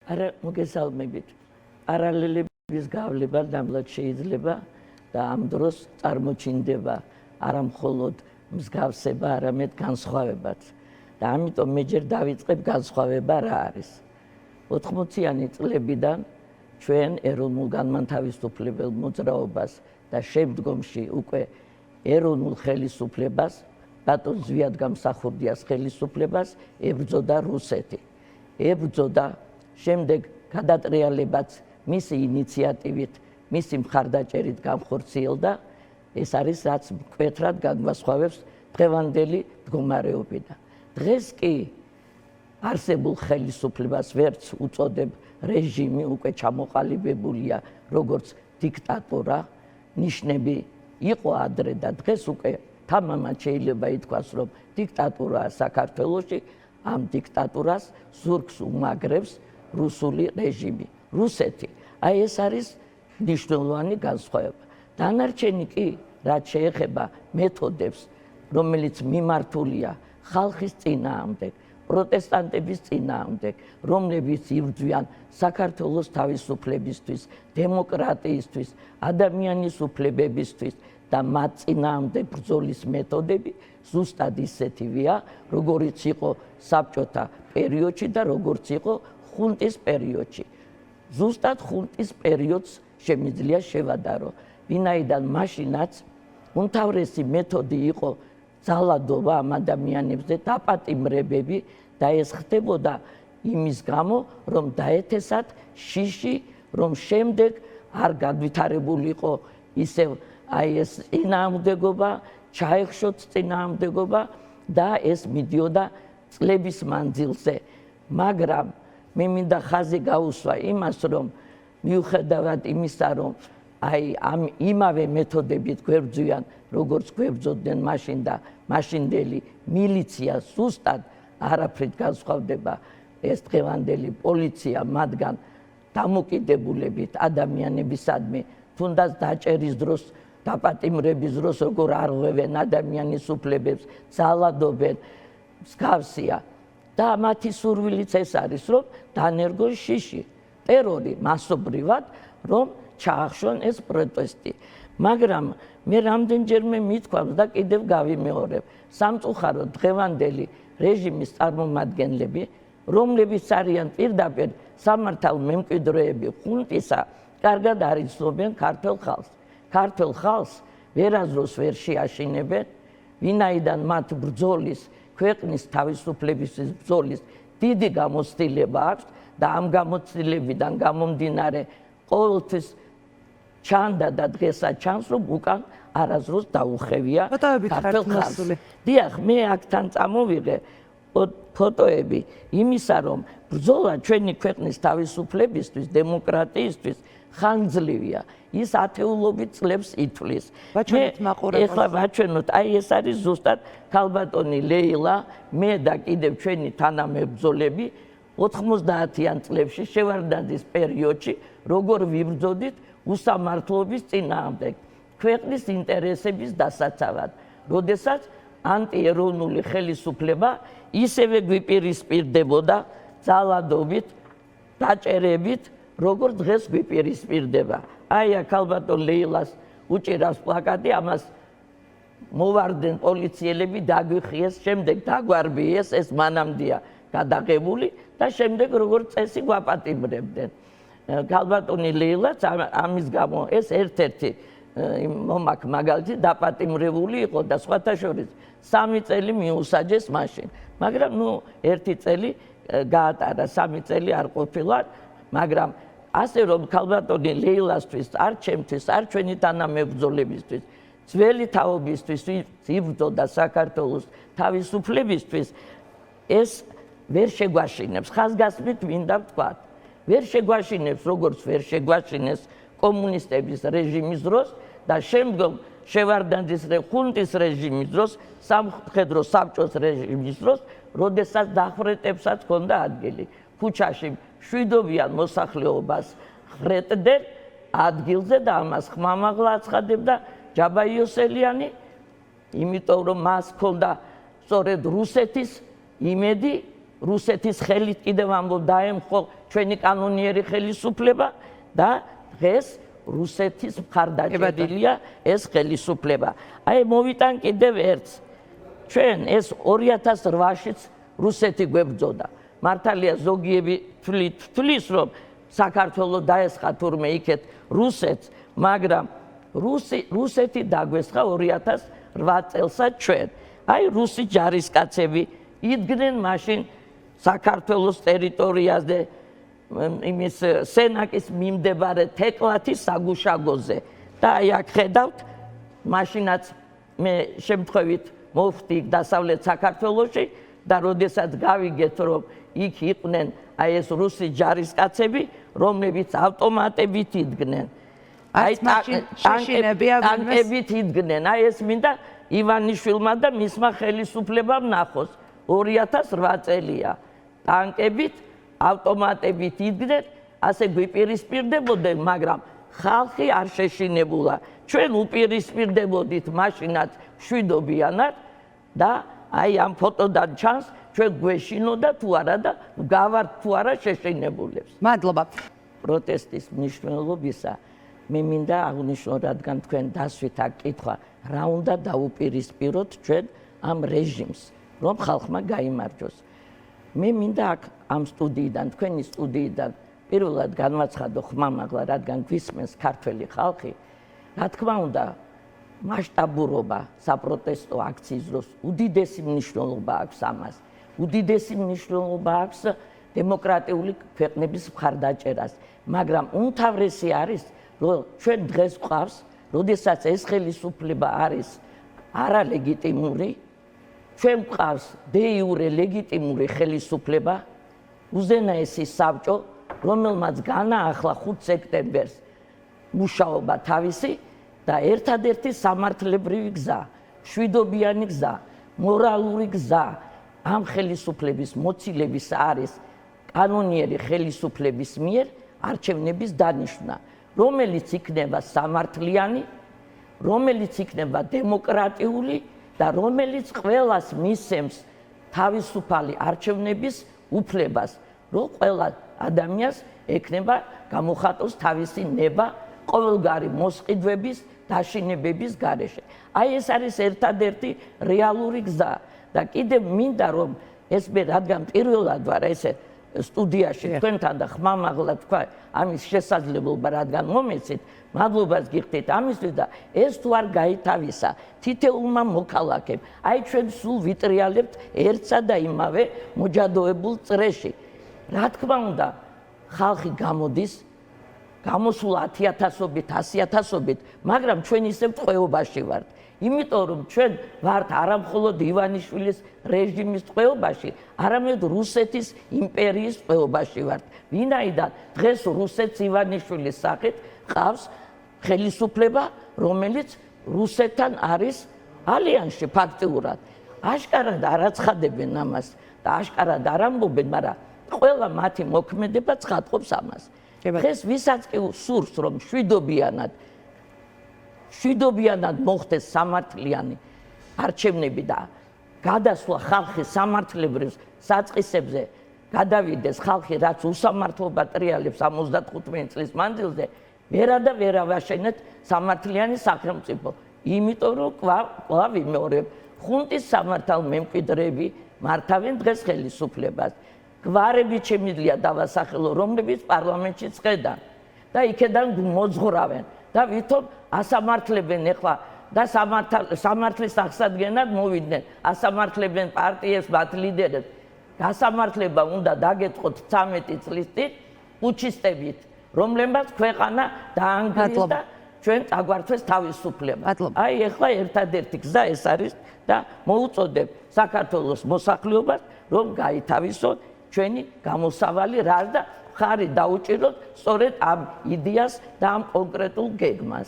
არა მოგესალმებით. პარალელების გავლება ნამდვილად შეიძლება და ამ დროს წარმოჩინდება არა მხოლოდ მსგავსება, არამედ განსხვავებაც. და ამიტომ მე ჯერ დავიწყებ განსხვავება რა არის. 80-იანი წლებიდან ჩვენ ეროვნულ განმათავისუფლებელ მოძრაობას და შემდგომში უკვე ეროვნულ ხელისუფლებას, ბატონ ზვიად გამსახურდიას ხელისუფლებას ებრძოდა რუსეთი. ებრძოდა, შემდეგ გადატრიალებაც მისი ინიციატივით, მისი მხარდაჭერით განხორციელდა. ეს არის რაც მკვეთრად განმასხვავებს დღევანდელი მდგომარეობიდან. დღეს კი არსებულ ხელისუფლებას ვერც უწოდებ რეჟიმი, უკვე ჩამოყალიბებულია როგორც დიქტატურა, ნიშნები იყო ადრე და დღეს უკვე თამამად შეიძლება ითქვას, რომ დიქტატურაა საქართველოში, ამ დიქტატურას ზურგს უმაგრებს რუსული რეჟიმი, რუსეთი. აი ეს არის მნიშვნელოვანი განსხვავება. დანარჩენი კი, რაც შეეხება მეთოდებს, რომელიც მიმართულია ხალხის წინააღმდეგ, პროტესტანტების წინააღმდეგ, რომლებიც იბრძვიან საქართველოს თავისუფლებისთვის, დემოკრატიისთვის, ადამიანის უფლებებისთვის და მათ წინააღმდეგ ბრძოლის მეთოდები ზუსტად ისეთივეა, როგორიც იყო საბჭოთა პერიოდში და როგორც იყო ხუნტის პერიოდში. ზუსტად ხუნტის პერიოდს შემიძლია შევადარო, ვინაიდან მაშინაც უმთავრესი მეთოდი იყო ძალადობა ამ ადამიანებზე, დაპატიმრებები და ეს ხდებოდა იმის გამო, რომ დაეთესათ შიში, რომ შემდეგ არ განვითარებულიყო ისევ აი ეს წინააღმდეგობა, ჩაეხშოთ წინააღმდეგობა და ეს მიდიოდა წლების მანძილზე. მაგრამ მე მინდა ხაზი გაუსვა იმას, რომ მიუხედავად იმისა, რომ აი ამ იმავე მეთოდებით გვებრძვიან, როგორც გვებრძოდნენ მაშინ და მაშინდელი მილიცია ზუსტად არაფრით განსხვავდება ეს დღევანდელი პოლიცია მათგან დამოკიდებულებით ადამიანებისადმი, თუნდაც დაჭერის დროს, დაპატიმრების დროს როგორ არღვევენ ადამიანის უფლებებს, ძალადობენ, მსგავსია. და მათი სურვილიც ეს არის, რომ დანერგონ შიში, ტერორი მასობრივად, რომ ჩაახშონ ეს პროტესტი. მაგრამ მე რამდენჯერმე მithქვამს და კიდევ გავიმეორებ, სამწუხაროდ დღევანდელი რეჟიმის წარმომადგენლები, რომლებიც არიან პირდაპირ სამართალ მემკვიდრეები ხუნტისა, კარგად არიცნობენ ქართველ ხალხს. ქართველ ხალხს ვერაზროს ვერ შეაშინებენ, ვინაიდან მათ ბრძოლის, ქვეყნის თავისუფლებისთვის ბრძოლის დიდი გამოცდილება აქვს და ამ გამოცდილებიდან გამომდინარე ყოველთვის ჩანდა და დღესაც ჩანს, რომ უკან არასდროს დაუხევია ქართველ ხალხს. დიახ, მე აქთან წამოვიღე ფოტოები იმისა, რომ ბრძოლა ჩვენი ქვეყნის თავისუფლებისთვის, დემოკრატიისთვის ხანგრძლივია. ის ათეულობით წლებს ითვლის. ეხლა ვაჩვენოთ, აი ეს არის ზუსტად ქალბატონი ლეილა, მე და კიდევ ჩვენი თანამებრძოლები 90-იან წლებში შევარდნაძის პერიოდში როგორ ვიბრძოდით უსამართლობის წინააღმდეგ, ქვეყნის ინტერესების დასაცავად, როდესაც ანტიეროვნული ხელისუფლება ისევე გვიპირისპირდებოდა ძალადობით, დაჭერებით, როგორც დღეს გვიპირისპირდება. აი აქ ქალბატონ ლეილას უჭირავს პლაკატი, ამას მოვარდნენ პოლიციელები, დაგვიხიეს, შემდეგ დაგვარბიეს, ეს მანამდეა გადაღებული და შემდეგ როგორც წესი გვაპატიმრებდნენ. ქალბატონი ლეილაც ამის გამო ეს ერთ-ერთი მომაკ მაგალითი დაპატიმრებული იყო და სხვათა შორის 3 წელი მიუსაჯეს მაშინ. მაგრამ ერთი წელი გაატარა, 3 წელი არ ყოფილა, მაგრამ ასე რომ ქალბატონი ლეილასთვის, არ ჩემთვის, არ ჩვენი თანამებრძოლებისთვის, ძველი თაობისთვის იბრძოდა საქართველოს თავისუფლებისთვის, ეს ვერ შეგვაშინებს. ხაზგასმით მინდა ვთქვა, ვერ შეგვაშინებს, როგორც ვერ შეგვაშინეს კომუნისტების რეჟიმის დროს და შემდგომ შევარდნაძის ხუნტის რეჟიმის დროს, სამხედრო საბჭოს რეჟიმის დროს, როდესაც დახვრეტებსაც ჰქონდა ადგილი. ქუჩაში მშვიდობიან მოსახლეობას ხრეტდნენ ადგილზე და ამას ხმამაღლა აცხადებდა ჯაბა იოსელიანი, იმიტომ რომ მას ჰქონდა სწორედ რუსეთის იმედი რუსეთის ხელით კიდევ ამბობ დაემხო ჩვენი კანონიერი ხელისუფლება და დღეს რუსეთის მხარდაჭერილია ეს ხელისუფლება. აი მოვიტან კიდევ ერთს. ჩვენ ეს 2008-შიც რუსეთი გვებრძოდა. მართალია ზოგიები თვლის რომ საქართველოს დაესხა თურმე იქეთ რუსეთს, მაგრამ რუსეთი დაგვესხა 2008 წელსაც ჩვენ. აი რუსი ჯარისკაცები იდგნენ მაშინ საქართველოს ტერიტორიაზე იმის სენაკის მიმდებარე თეკლათის საგუშაგოზე და აი აქ ხედავთ მაშინაც მე შემთხვევით მოვხდი დასავლეთ საქართველოში და როდესაც გავიგეთ რომ იქ იყვნენ აი ეს რუსი ჯარისკაცები რომლებიც ავტომატებით იდგნენ აი ტანკებით იდგნენ აი ეს მინდა ივანიშვილმა და მისმა ხელისუფლებამ ნახოს 2008 წელია ტანკებით ავტომატებით იდგნენ ასე გვიპირისპირდებოდნენ მაგრამ ხალხი არ შეშინებულა ჩვენ უპირისპირდებოდით მაშინაც მშვიდობიანად და აი ამ ფოტოდან ჩანს ჩვენ გვეშინოდა თუ არა და გავართ თუ არა შეშინებულებს. მადლობა. პროტესტის მნიშვნელობისა მე მინდა აღნიშნო რადგან თქვენ დასვით აქ კითხვა რა უნდა დაუპირისპიროთ ჩვენ ამ რეჟიმს რომ ხალხმა გაიმარჯოს. მე მინდა აქ ამ სტუდიიდან თქვენი სტუდიიდან პირველად განვაცხადო ხმამაღლა რადგან გვისმენს ქართველი ხალხი რა თქმა უნდა მასშტაბურობა საპროტესტო აქციის დროს უდიდესი მნიშვნელობა აქვს ამას. უდიდესი მნიშვნელობა აქვს დემოკრატიული ქვეყნების მხარდაჭერას, მაგრამ უმთავრესი არის რომ ჩვენ დღეს გვყავს, როდესაც ეს ხელისუფლება არის არალეგიტიმური, ჩვენ გვყავს დე იურე ლეგიტიმური ხელისუფლება, უზენაესი საბჭო, რომელმაც განაახლა 5 სექტემბერს მუშაობა თავისი და ერთადერთი სამართლებრივი გზა, მშვიდობიანი გზა, მორალური გზა ამ ხელისუფლების მოცილების არის კანონიერი ხელისუფლების მიერ არჩევნების დანიშვნა, რომელიც იქნება სამართლიანი, რომელიც იქნება დემოკრატიული და რომელიც ყველას მისცემს თავისუფალი არჩევნების უფლებას, რომ ყველა ადამიანს ექნება გამოხატოს თავისი ნება ყოველგვარი მოსყიდვების, დაშინებების გარეშე. აი ეს არის ერთადერთი რეალური გზა და კიდევ მინდა რომ ეს მე რადგან პირველად ვარ ესე სტუდიაში თქვენთან და ხმამაღლა თქვა ამის შესაძლებლობა რადგან მომეცით, მადლობას გიხდით ამისთვის და ეს თუ არ გაითავისა თითოეულმა მოქალაქემ, აი ჩვენ სულ ვიტრიალებთ ერთსა და იმავე მოჯადოებულ წრეში. რა თქმა უნდა, ხალხი გამოდის, გამოსულა 10,000-ობით, 100,000-ობით, მაგრამ ჩვენ ისევ ტყვეობაში ვართ. იმიტომ რომ ჩვენ ვართ არა მხოლოდ ივანიშვილის რეჟიმის ტყვეობაში, არამედ რუსეთის იმპერიის ტყვეობაში ვართ. ვინაიდან დღეს რუსეთს ივანიშვილის სახით ყავს ხელისუფლება, რომელიც რუსეთთან არის ალიანსში ფაქტიურად. აშკარად არ აცხადებენ ამას და აშკარად არ ამბობენ, მაგრამ ყველა მათი მოქმედება ცხადყოფს ამას. დღეს ვისაც კი სურს რომ მშვიდობიანად მოხდეს სამართლიანი არჩევნები და გადასვლა ხალხის სამართლებრივ საწყისებზე გადავიდეს ხალხი რაც უსამართლობა ტრიალებს 75 წლის მანძილზე ვერა და ვერა ვაშენეთ სამართლიანი სახელმწიფო. იმიტომ რომ კვლავ ვიმეორებ, ხუნტის სამართალმემკვიდრეები მართავენ დღეს ხელისუფლებას. გვარებით შემიძლია დავასახელო, რომლებიც პარლამენტშიც ხედან და იქედან მოძღრავენ და ვითომ ასამართლებენ ეხლა და სამართლის აღსადგენად მოვიდნენ, ასამართლებენ პარტიებს, მათ ლიდერებს. გასამართლება უნდა დაგეწყოთ 13 წლის წინ პუჩისტებით, რომლებმაც ქვეყანა დაანგრიეს და ჩვენ წაგვართვეს თავისუფლება. აი ეხლა ერთადერთი გზა ეს არის და მოუწოდებ საქართველოს მოსახლეობას, რომ გაითავისონ ჩვენი გამოსავალი რა და ხარი დაუჭიროთ სწორედ ამ იდეას და ამ კონკრეტულ გეგმას.